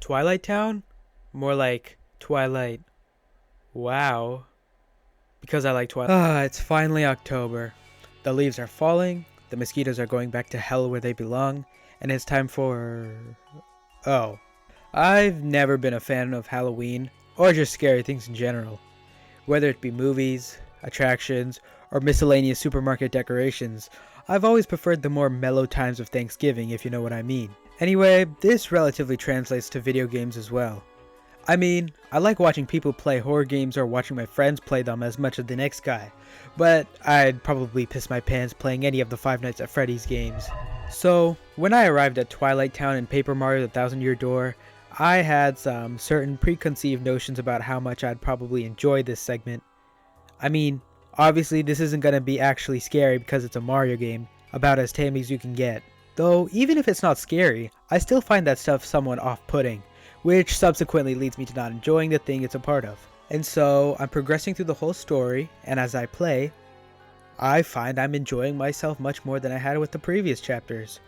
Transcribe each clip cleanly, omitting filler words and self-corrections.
Twilight Town? More like Twilight. Wow. Because I like Twilight. It's finally October. The leaves are falling, the mosquitoes are going back to hell where they belong, and it's time for... Oh. I've never been a fan of Halloween, or just scary things in general. Whether it be movies, attractions, or miscellaneous supermarket decorations, I've always preferred the more mellow times of Thanksgiving, if you know what I mean. Anyway, this relatively translates to video games as well. I mean, I like watching people play horror games or watching my friends play them as much as the next guy, but I'd probably piss my pants playing any of the Five Nights at Freddy's games. So, when I arrived at Twilight Town and Paper Mario the Thousand Year Door, I had some certain preconceived notions about how much I'd probably enjoy this segment. I mean, obviously this isn't gonna be actually scary because it's a Mario game, about as tame as you can get. Though, even if it's not scary, I still find that stuff somewhat off-putting, which subsequently leads me to not enjoying the thing it's a part of. And so, I'm progressing through the whole story, and as I play, I find I'm enjoying myself much more than I had with the previous chapters.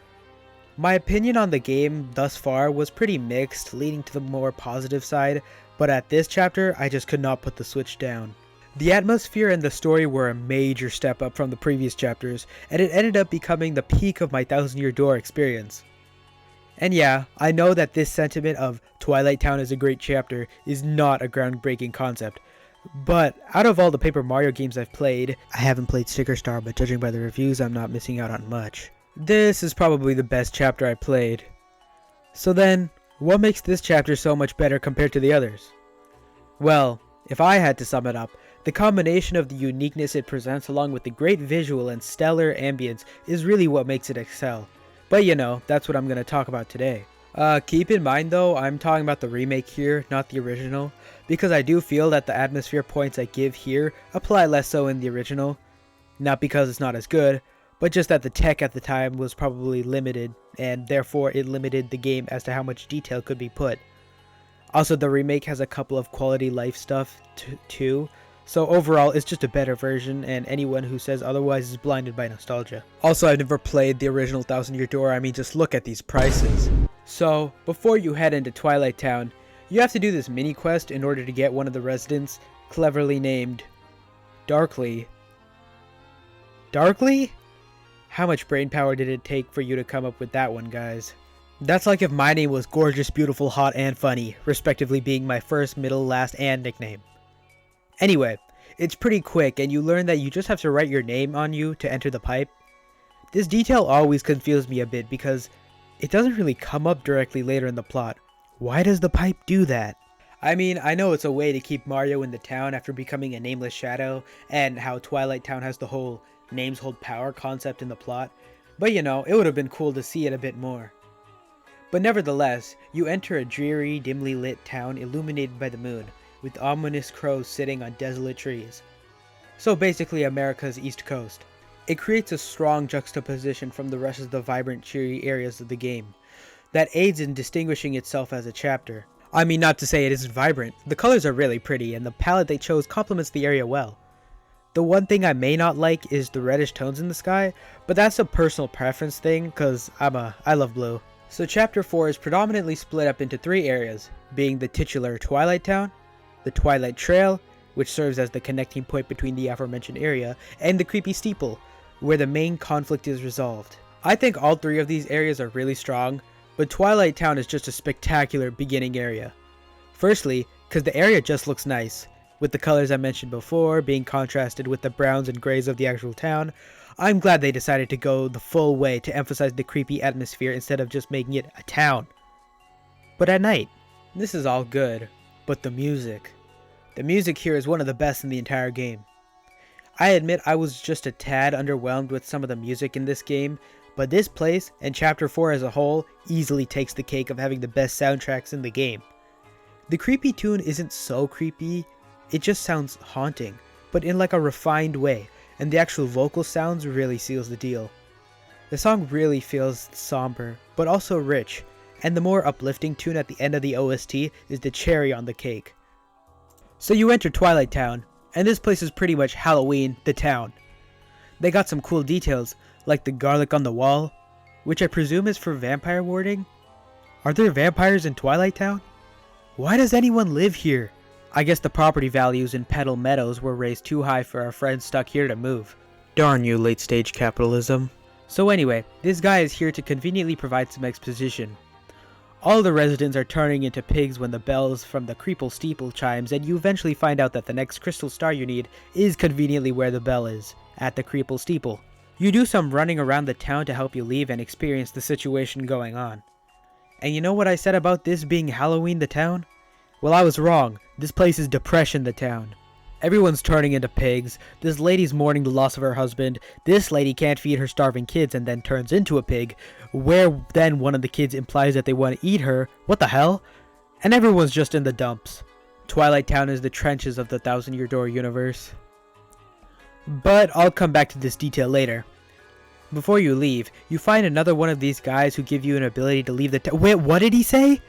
My opinion on the game thus far was pretty mixed, leaning to the more positive side, but at this chapter, I just could not put the switch down. The atmosphere and the story were a major step up from the previous chapters, and it ended up becoming the peak of my Thousand Year Door experience. And yeah, I know that this sentiment of Twilight Town is a great chapter is not a groundbreaking concept, but out of all the Paper Mario games I've played, I haven't played Sticker Star, but judging by the reviews, I'm not missing out on much. This is probably the best chapter I played. So then, what makes this chapter so much better compared to the others? Well, if I had to sum it up, the combination of the uniqueness it presents along with the great visual and stellar ambience is really what makes it excel. But you know, that's what I'm going to talk about today. Keep in mind though, I'm talking about the remake here, not the original, because I do feel that the atmosphere points I give here apply less so in the original. Not because it's not as good, but just that the tech at the time was probably limited, and therefore it limited the game as to how much detail could be put. Also, the remake has a couple of quality life stuff too, so overall it's just a better version, and anyone who says otherwise is blinded by nostalgia. Also, I've never played the original Thousand Year Door, I mean just look at these prices. So, before you head into Twilight Town, you have to do this mini quest in order to get one of the residents, cleverly named Darkly. Darkly? How much brainpower did it take for you to come up with that one, guys? That's like if my name was Gorgeous, Beautiful, Hot, and Funny, respectively being my first, middle, last, and nickname. Anyway, it's pretty quick, and you learn that you just have to write your name on you to enter the pipe. This detail always confused me a bit because it doesn't really come up directly later in the plot. Why does the pipe do that? I mean, I know it's a way to keep Mario in the town after becoming a nameless shadow, and how Twilight Town has the whole names hold power concept in the plot, but you know, it would have been cool to see it a bit more. But nevertheless, you enter a dreary, dimly lit town illuminated by the moon, with ominous crows sitting on desolate trees. So basically America's East Coast. It creates a strong juxtaposition from the rest of the vibrant, cheery areas of the game, that aids in distinguishing itself as a chapter. I mean, not to say it isn't vibrant, the colors are really pretty and the palette they chose complements the area well. The one thing I may not like is the reddish tones in the sky, but that's a personal preference thing cause I love blue. So chapter 4 is predominantly split up into 3 areas, being the titular Twilight Town, the Twilight Trail, which serves as the connecting point between the aforementioned area, and the creepy steeple, where the main conflict is resolved. I think all 3 of these areas are really strong, but Twilight Town is just a spectacular beginning area. Firstly, because the area just looks nice, with the colors I mentioned before being contrasted with the browns and grays of the actual town. I'm glad they decided to go the full way to emphasize the creepy atmosphere instead of just making it a town. But at night, this is all good, but the music. The music here is one of the best in the entire game. I admit I was just a tad underwhelmed with some of the music in this game, but this place, and Chapter 4 as a whole, easily takes the cake of having the best soundtracks in the game. The creepy tune isn't so creepy, it just sounds haunting, but in like a refined way, and the actual vocal sounds really seals the deal. The song really feels somber, but also rich, and the more uplifting tune at the end of the OST is the cherry on the cake. So you enter Twilight Town, and this place is pretty much Halloween, the town. They got some cool details, like the garlic on the wall, which I presume is for vampire warding. Are there vampires in Twilight Town? Why does anyone live here? I guess the property values in Petal Meadows were raised too high for our friends stuck here to move. Darn you, late stage capitalism. So anyway, this guy is here to conveniently provide some exposition. All the residents are turning into pigs when the bells from the Creeple Steeple chimes, and you eventually find out that the next crystal star you need is conveniently where the bell is, at the Creeple Steeple. You do some running around the town to help you leave and experience the situation going on. And you know what I said about this being Halloween the town? Well, I was wrong. This place is Depression the town. Everyone's turning into pigs, this lady's mourning the loss of her husband, this lady can't feed her starving kids and then turns into a pig, where then one of the kids implies that they want to eat her, what the hell? And everyone's just in the dumps. Twilight Town is the trenches of the Thousand Year Door universe. But I'll come back to this detail later. Before you leave, you find another one of these guys who give you an ability to leave the town. Wait, what did he say?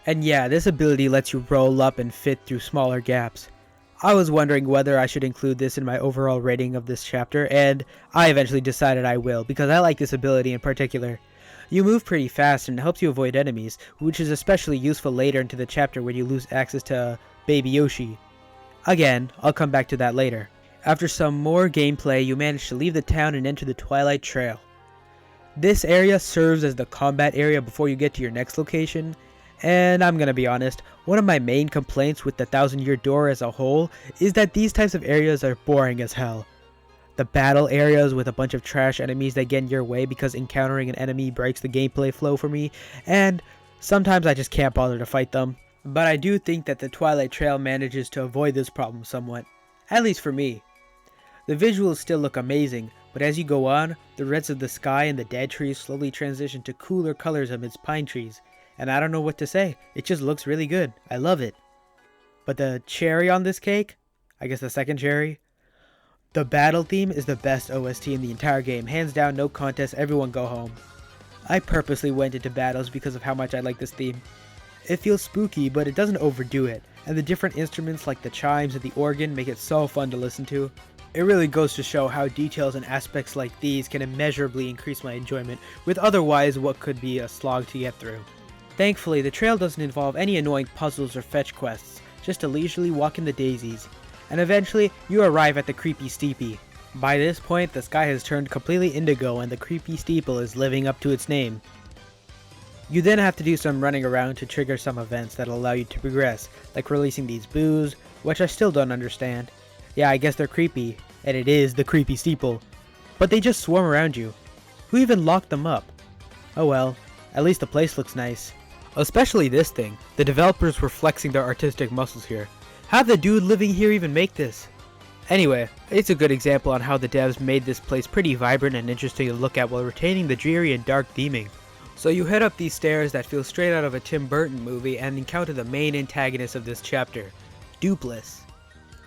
And yeah, this ability lets you roll up and fit through smaller gaps. I was wondering whether I should include this in my overall rating of this chapter, and I eventually decided I will, because I like this ability in particular. You move pretty fast and it helps you avoid enemies, which is especially useful later into the chapter when you lose access to Baby Yoshi. Again, I'll come back to that later. After some more gameplay, you manage to leave the town and enter the Twilight Trail. This area serves as the combat area before you get to your next location, and I'm gonna be honest, one of my main complaints with the Thousand Year Door as a whole is that these types of areas are boring as hell. The battle areas with a bunch of trash enemies that get in your way because encountering an enemy breaks the gameplay flow for me, and sometimes I just can't bother to fight them. But I do think that the Twilight Trail manages to avoid this problem somewhat, at least for me. The visuals still look amazing, but as you go on, the reds of the sky and the dead trees slowly transition to cooler colors amidst pine trees. And I don't know what to say, it just looks really good. I love it. But the cherry on this cake, I guess the second cherry, the battle theme is the best OST in the entire game. Hands down, no contest, everyone go home. I purposely went into battles because of how much I like this theme. It feels spooky, but it doesn't overdo it, and the different instruments like the chimes and the organ make it so fun to listen to. It really goes to show how details and aspects like these can immeasurably increase my enjoyment, with otherwise what could be a slog to get through. Thankfully, the trail doesn't involve any annoying puzzles or fetch quests, just a leisurely walk in the daisies. And eventually, you arrive at the Creepy Steepy. By this point, the sky has turned completely indigo and the Creepy Steeple is living up to its name. You then have to do some running around to trigger some events that'll allow you to progress, like releasing these boos, which I still don't understand. Yeah, I guess they're creepy, and it is the Creepy Steeple. But they just swarm around you. Who even locked them up? Oh well, at least the place looks nice. Especially this thing. The developers were flexing their artistic muscles here. How'd the dude living here even make this? Anyway, it's a good example on how the devs made this place pretty vibrant and interesting to look at while retaining the dreary and dark theming. So you head up these stairs that feel straight out of a Tim Burton movie and encounter the main antagonist of this chapter, Dupless.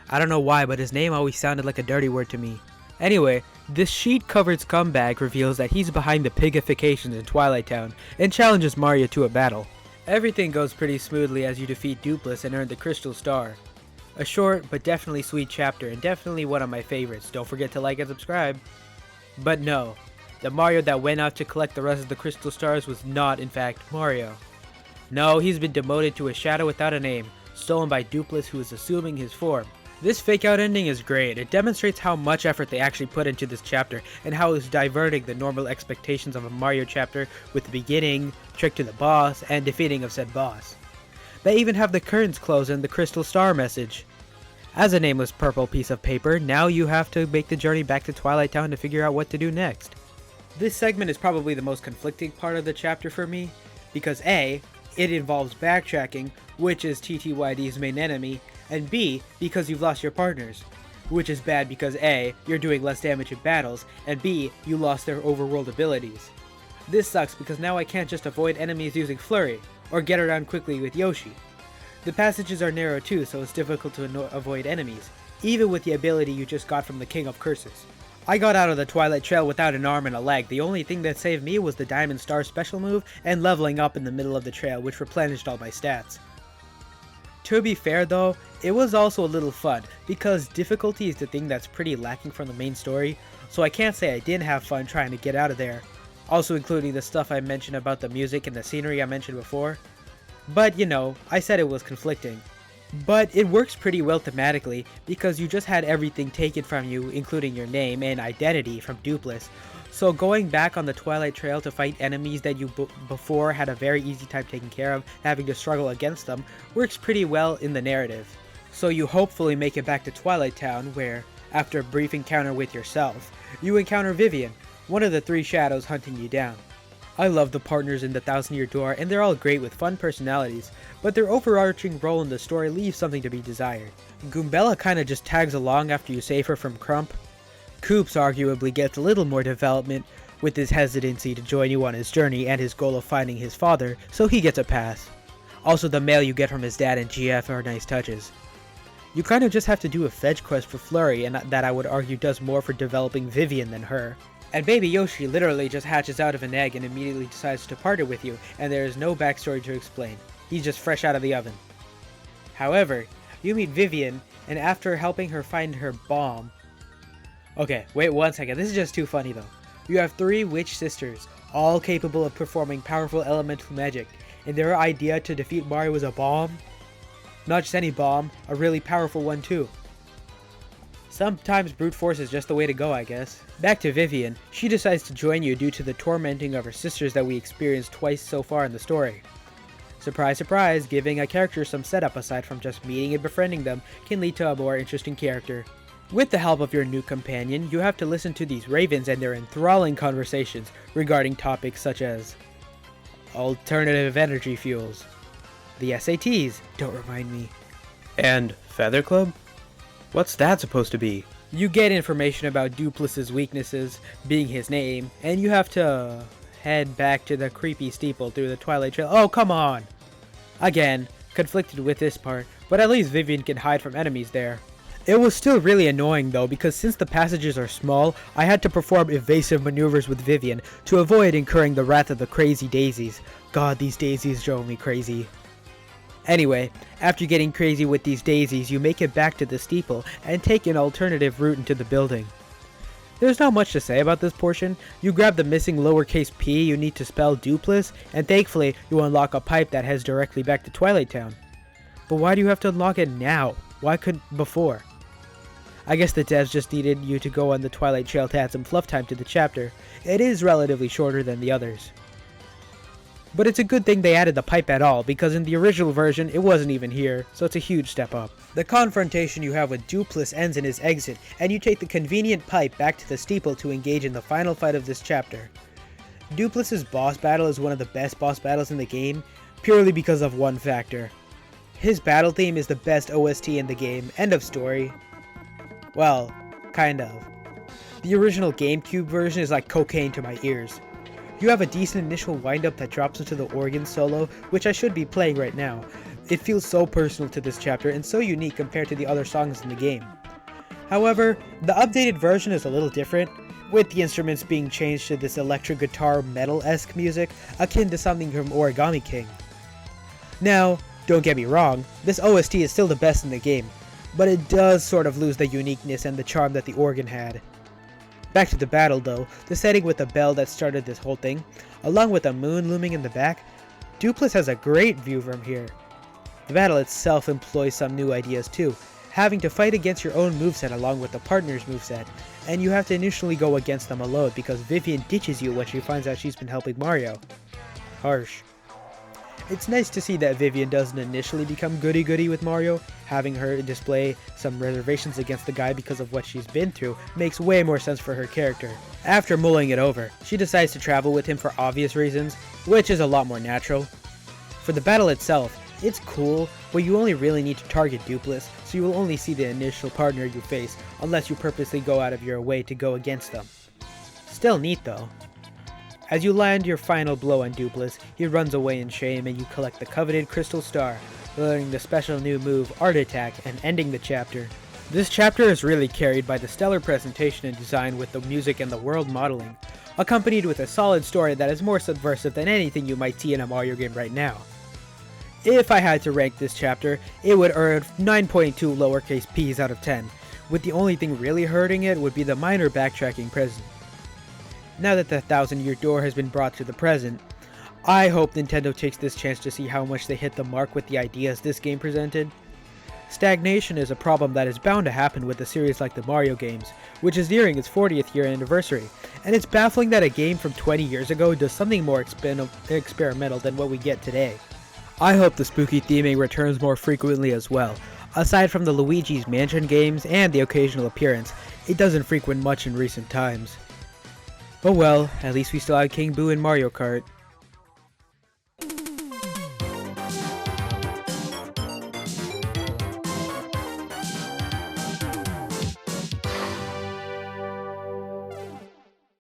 I don't know why, but his name always sounded like a dirty word to me. Anyway, this sheet-covered scumbag reveals that he's behind the pigifications in Twilight Town and challenges Mario to a battle. Everything goes pretty smoothly as you defeat Dupless and earn the Crystal Star. A short but definitely sweet chapter and definitely one of my favorites. Don't forget to like and subscribe. But no, the Mario that went out to collect the rest of the Crystal Stars was not in fact Mario. No, he's been demoted to a shadow without a name, stolen by Dupless who is assuming his form. This fake out ending is great. It demonstrates how much effort they actually put into this chapter and how it's diverting the normal expectations of a Mario chapter with the beginning, trick to the boss, and defeating of said boss. They even have the curtains closed and the Crystal Star message. As a nameless purple piece of paper, now you have to make the journey back to Twilight Town to figure out what to do next. This segment is probably the most conflicting part of the chapter for me, because A, it involves backtracking, which is TTYD's main enemy, and B, because you've lost your partners, which is bad because A, you're doing less damage in battles, and B, you lost their overworld abilities. This sucks because now I can't just avoid enemies using Flurry, or get around quickly with Yoshi. The passages are narrow too, so it's difficult to avoid enemies, even with the ability you just got from the King of Curses. I got out of the Twilight Trail without an arm and a leg. The only thing that saved me was the Diamond Star special move and leveling up in the middle of the trail, which replenished all my stats. To be fair though, it was also a little fun, because difficulty is the thing that's pretty lacking from the main story, so I can't say I didn't have fun trying to get out of there, also including the stuff I mentioned about the music and the scenery I mentioned before. But you know, I said it was conflicting. But it works pretty well thematically because you just had everything taken from you, including your name and identity, from Dupless. So going back on the Twilight Trail to fight enemies that you before had a very easy time taking care of, having to struggle against them, works pretty well in the narrative. So you hopefully make it back to Twilight Town where, after a brief encounter with yourself, you encounter Vivian, one of the three shadows hunting you down. I love the partners in the Thousand Year Door, and they're all great with fun personalities, but their overarching role in the story leaves something to be desired. Goombella kinda just tags along after you save her from Crump. Koops arguably gets a little more development with his hesitancy to join you on his journey and his goal of finding his father, so he gets a pass. Also, the mail you get from his dad and GF are nice touches. You kinda just have to do a fetch quest for Flurry, and that I would argue does more for developing Vivian than her. And Baby Yoshi literally just hatches out of an egg and immediately decides to partner with you, and there is no backstory to explain. He's just fresh out of the oven. However, you meet Vivian, and after helping her find her bomb... Okay, wait 1 second, this is just too funny though. You have 3 witch sisters, all capable of performing powerful elemental magic, and their idea to defeat Mario was a bomb? Not just any bomb, a really powerful one too. Sometimes brute force is just the way to go, I guess. Back to Vivian, she decides to join you due to the tormenting of her sisters that we experienced twice so far in the story. Surprise surprise, giving a character some setup aside from just meeting and befriending them can lead to a more interesting character. With the help of your new companion, you have to listen to these ravens and their enthralling conversations regarding topics such as alternative energy fuels, the SATs, don't remind me, And Feather Club? What's that supposed to be? You get information about Dupless's weaknesses, being his name, and you have to head back to the creepy steeple through the Twilight Trail. Oh, come on! Again, conflicted with this part, but at least Vivian can hide from enemies there. It was still really annoying though, because since the passages are small, I had to perform evasive maneuvers with Vivian to avoid incurring the wrath of the crazy daisies. God, these daisies drove me crazy. Anyway, after getting crazy with these daisies, you make it back to the steeple and take an alternative route into the building. There's not much to say about this portion. You grab the missing lowercase p you need to spell Dupless, and thankfully you unlock a pipe that heads directly back to Twilight Town. But why do you have to unlock it now? Why couldn't before? I guess the devs just needed you to go on the Twilight Trail to add some fluff time to the chapter. It is relatively shorter than the others. But it's a good thing they added the pipe at all, because in the original version it wasn't even here, so it's a huge step up. The confrontation you have with Dupless ends in his exit, and you take the convenient pipe back to the steeple to engage in the final fight of this chapter. Dupless's boss battle is one of the best boss battles in the game, purely because of one factor. His battle theme is the best OST in the game, end of story. Well, kind of. The original GameCube version is like cocaine to my ears. You have a decent initial wind-up that drops into the organ solo, which I should be playing right now. It feels so personal to this chapter and so unique compared to the other songs in the game. However, the updated version is a little different, with the instruments being changed to this electric guitar metal-esque music, akin to something from Origami King. Now, don't get me wrong, this OST is still the best in the game, but it does sort of lose the uniqueness and the charm that the organ had. Back to the battle though, the setting with the bell that started this whole thing, along with the moon looming in the back, Dupless has a great view from here. The battle itself employs some new ideas too, having to fight against your own moveset along with the partner's moveset, and you have to initially go against them alone because Vivian ditches you when she finds out she's been helping Mario. Harsh. It's nice to see that Vivian doesn't initially become goody-goody with Mario. Having her display some reservations against the guy because of what she's been through makes way more sense for her character. After mulling it over, she decides to travel with him for obvious reasons, which is a lot more natural. For the battle itself, it's cool, but you only really need to target Dupless, so you will only see the initial partner you face unless you purposely go out of your way to go against them. Still neat though. As you land your final blow on Dupless, he runs away in shame and you collect the coveted Crystal Star, learning the special new move Art Attack and ending the chapter. This chapter is really carried by the stellar presentation and design with the music and the world modeling, accompanied with a solid story that is more subversive than anything you might see in a Mario game right now. If I had to rank this chapter, it would earn 9.2 lowercase p's out of 10, with the only thing really hurting it would be the minor backtracking present. Now that the 1000-Year Door has been brought to the present, I hope Nintendo takes this chance to see how much they hit the mark with the ideas this game presented. Stagnation is a problem that is bound to happen with a series like the Mario games, which is nearing its 40th year anniversary, and it's baffling that a game from 20 years ago does something more experimental than what we get today. I hope the spooky theming returns more frequently as well. Aside from the Luigi's Mansion games and the occasional appearance, it doesn't frequent much in recent times. Oh well, at least we still have King Boo in Mario Kart.